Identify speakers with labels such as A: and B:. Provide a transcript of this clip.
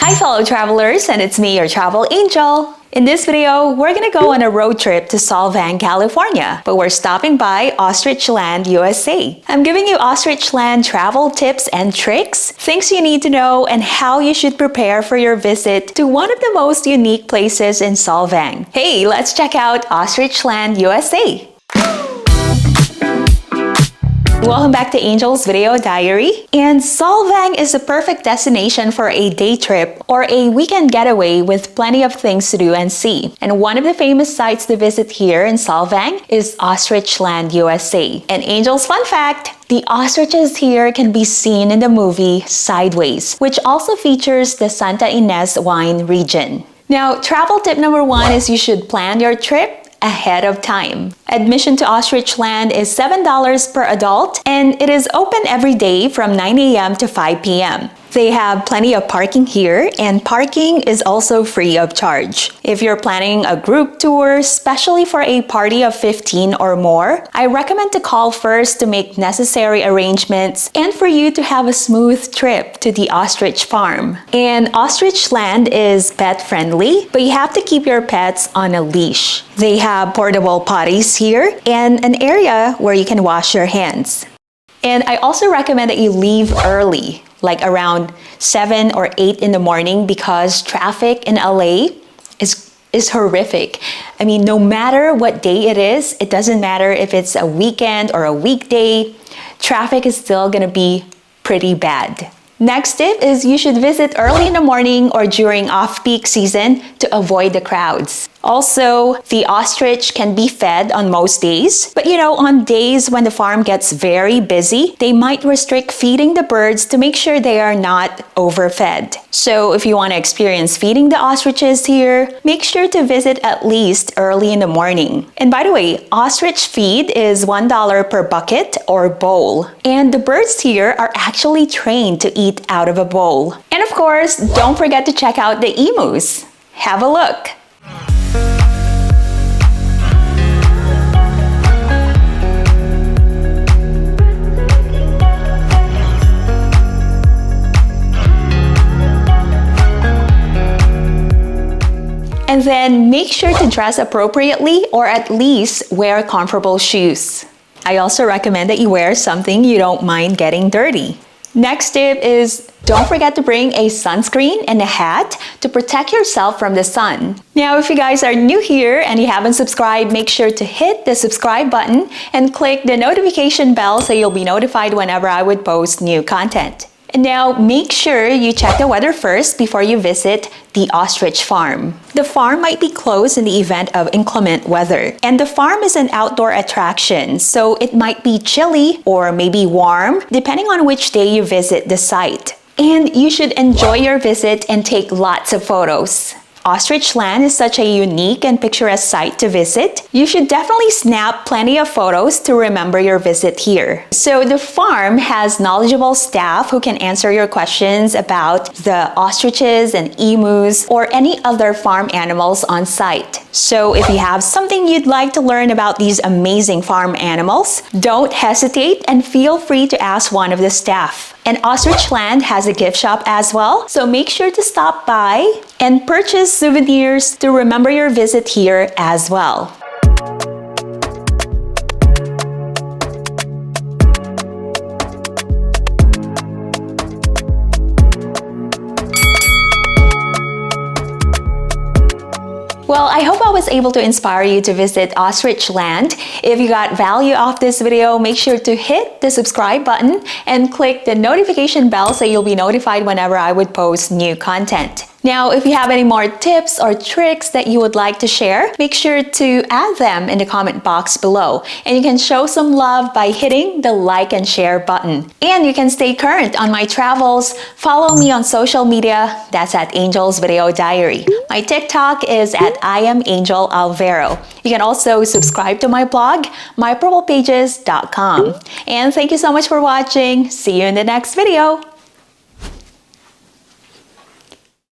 A: Hi fellow travelers, and it's me, your travel angel. In this video, we're gonna go on a road trip to Solvang, California, but we're stopping by Ostrichland, USA. I'm giving you Ostrichland travel tips and tricks, things you need to know, and how you should prepare for your visit to one of the most unique places in Solvang. Hey, let's check out Ostrichland, USA. Welcome back to Angel's Video Diary. And Solvang is a perfect destination for a day trip or a weekend getaway with plenty of things to do and see. And one of the famous sites to visit here in Solvang is Ostrichland, USA. And Angel's fun fact, the ostriches here can be seen in the movie Sideways, which also features the Santa Ynez wine region. Now, travel tip number 1 is you should plan your trip ahead of time. Admission to Ostrichland is $7 per adult, and it is open every day from 9 a.m. to 5 p.m. They have plenty of parking here, and parking is also free of charge. If you're planning a group tour, especially for a party of 15 or more, I recommend to call first to make necessary arrangements and for you to have a smooth trip to the ostrich farm. And Ostrichland is pet-friendly, but you have to keep your pets on a leash. They have portable potties here and an area where you can wash your hands. And I also recommend that you leave early, like around 7 or 8 in the morning, because traffic in LA is horrific. I mean, no matter what day it is, it doesn't matter if it's a weekend or a weekday, traffic is still gonna be pretty bad. Next tip is you should visit early in the morning or during off-peak season to avoid the crowds. Also, the ostrich can be fed on most days, but on days when the farm gets very busy, they might restrict feeding the birds to make sure they are not overfed. So if you want to experience feeding the ostriches here, make sure to visit at least early in the morning. And by the way, ostrich feed is $1 per bucket or bowl. And the birds here are actually trained to eat out of a bowl. And of course, don't forget to check out the emus. Have a look. And then make sure to dress appropriately or at least wear comfortable shoes. I also recommend that you wear something you don't mind getting dirty. Next tip is don't forget to bring a sunscreen and a hat to protect yourself from the sun. Now, if you guys are new here and you haven't subscribed, make sure to hit the subscribe button and click the notification bell so you'll be notified whenever I would post new content. And now, make sure you check the weather first before you visit the ostrich farm. The farm might be closed in the event of inclement weather. And the farm is an outdoor attraction, so it might be chilly or maybe warm, depending on which day you visit the site. And you should enjoy your visit and take lots of photos. Ostrichland is such a unique and picturesque site to visit. You should definitely snap plenty of photos to remember your visit here. So the farm has knowledgeable staff who can answer your questions about the ostriches and emus or any other farm animals on site. So if you have something you'd like to learn about these amazing farm animals, don't hesitate and feel free to ask one of the staff. And Ostrichland has a gift shop as well, so make sure to stop by and purchase souvenirs to remember your visit here as well. Well, I hope I was able to inspire you to visit Ostrichland. If you got value off this video, make sure to hit the subscribe button and click the notification bell so you'll be notified whenever I would post new content. Now, if you have any more tips or tricks that you would like to share, make sure to add them in the comment box below. And you can show some love by hitting the like and share button. And you can stay current on my travels. Follow me on social media. That's at Angel's Video Diary. My TikTok is at I am Angel Alvaro. You can also subscribe to my blog, mypurplepages.com. And thank you so much for watching. See you in the next video.